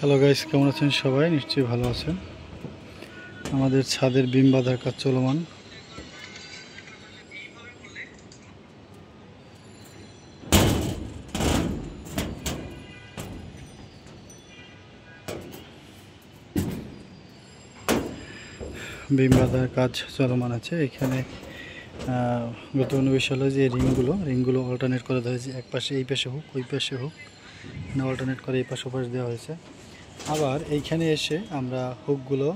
Hello guys, কেমন আছেন সবাই? নিশ্চয়ই ভালো আছেন। আমাদের ছাদের বিম বাঁধার কাজ চলমান। বিম বাঁধার কাজ চলমান আছে। এখানে গুরুত্বপূর্ণ বিষয় হলো যে রিংগুলো অল্টারনেট করে দেওয়া হয়েছে। এক পাশে এই পাশে হোক, ওই পাশে হোক, অল্টারনেট করে এই পাশে ওপাশ দেওয়া হয়েছে। আবার এইখানে এসে আমরা হুকগুলো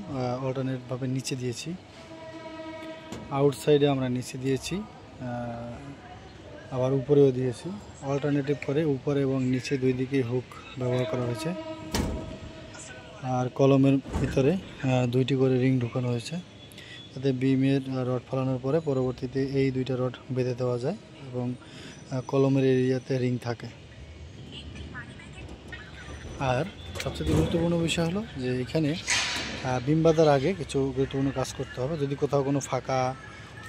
অল্টারনেটভাবে নিচে দিয়েছি, আউটসাইডে আমরা নিচে দিয়েছি, আবার উপরেও দিয়েছি। অল্টারনেটিভ করে উপরে এবং নিচে দুই দিকেই হুক ব্যবহার করা হয়েছে। আর কলমের ভিতরে দুইটি করে রিং ঢুকানো হয়েছে, যাতে বিমের রড ফেলানোর পরে পরবর্তীতে এই দুইটা রড বেঁধে দেওয়া যায় এবং কলমের এরিয়াতে রিং থাকে। আর সবচেয়ে গুরুত্বপূর্ণ বিষয় হলো যে এখানে বিম বাঁধার আগে কিছু গুরুত্বপূর্ণ কাজ করতে হবে। যদি কোথাও কোনো ফাঁকা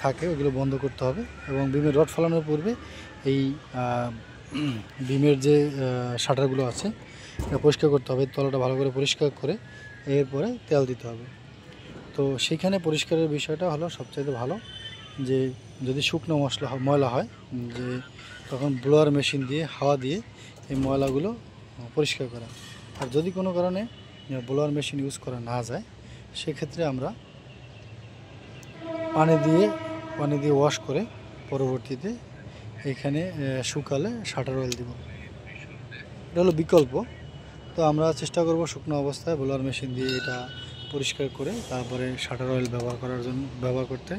থাকে ওগুলো বন্ধ করতে হবে এবং বিমের রড ফেলানোর পূর্বে এই বিমের যে শাটারগুলো আছে এটা পরিষ্কার করতে হবে। তলাটা ভালো করে পরিষ্কার করে এরপরে তেল দিতে হবে। তো সেইখানে পরিষ্কারের বিষয়টা হলো সবচাইতে ভালো, যে যদি শুকনো ময়লা হয় যে তখন ব্লোয়ার মেশিন দিয়ে হাওয়া দিয়ে এই ময়লাগুলো পরিষ্কার করা। আর যদি কোনো কারণে ব্লোয়ার মেশিন ইউজ করা না যায়, সেক্ষেত্রে আমরা পানি দিয়ে ওয়াশ করে পরবর্তীতে এখানে শুকালে শাটার অয়েল দিব। এটা হলো বিকল্প। তো আমরা চেষ্টা করব শুকনো অবস্থায় ব্লোয়ার মেশিন দিয়ে এটা পরিষ্কার করে তারপরে শাটার অয়েল ব্যবহার করতে।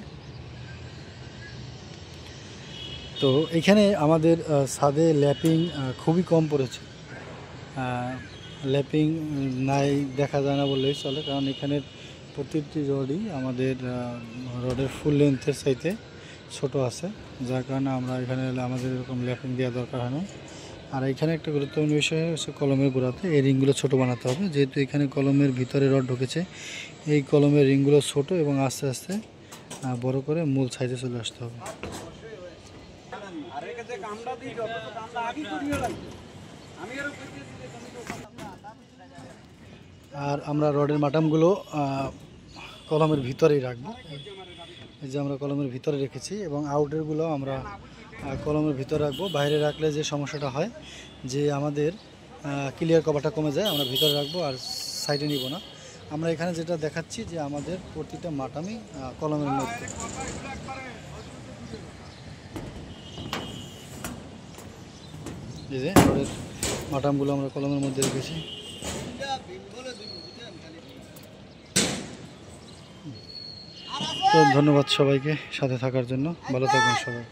তো এখানে আমাদের ছাদে ল্যাপিং খুবই কম পড়েছে। ল্যাপিং নাই দেখা যায় না বললেই চলে, কারণ এখানের প্রতিটি রডই আমাদের রডের ফুল লেন্থের চাইতে ছোট আছে, যার কারণে আমরা এখানে আমাদের এরকম ল্যাপিং দেওয়া দরকার হয় না। আর এখানে একটা গুরুত্বপূর্ণ বিষয় হচ্ছে কলমের গোড়াতে এই রিংগুলো ছোটো বানাতে হবে। যেহেতু এখানে কলমের ভিতরে রড ঢুকেছে, এই কলমের রিংগুলো ছোট এবং আস্তে আস্তে বড় করে মূল সাইজে চলে আসতে হবে। আর আমরা রডের মাটামগুলো কলমের ভিতরেই রাখবো। এই যে আমরা কলমের ভিতরে রেখেছি এবং আউটেরগুলো আমরা কলমের ভিতরে রাখবো। বাইরে রাখলে যে সমস্যাটা হয় যে আমাদের ক্লিয়ার কভারটা কমে যায়, আমরা ভিতরে রাখবো আর সাইডে নিব না। আমরা এখানে যেটা দেখাচ্ছি যে আমাদের প্রতিটা মাটামই কলমের মধ্যে। এই যে রডের মাটামগুলো আমরা কলমের মধ্যে রেখেছি। তো ধন্যবাদ সবাইকে সাথে থাকার জন্য। ভালো থাকবেন সবাই।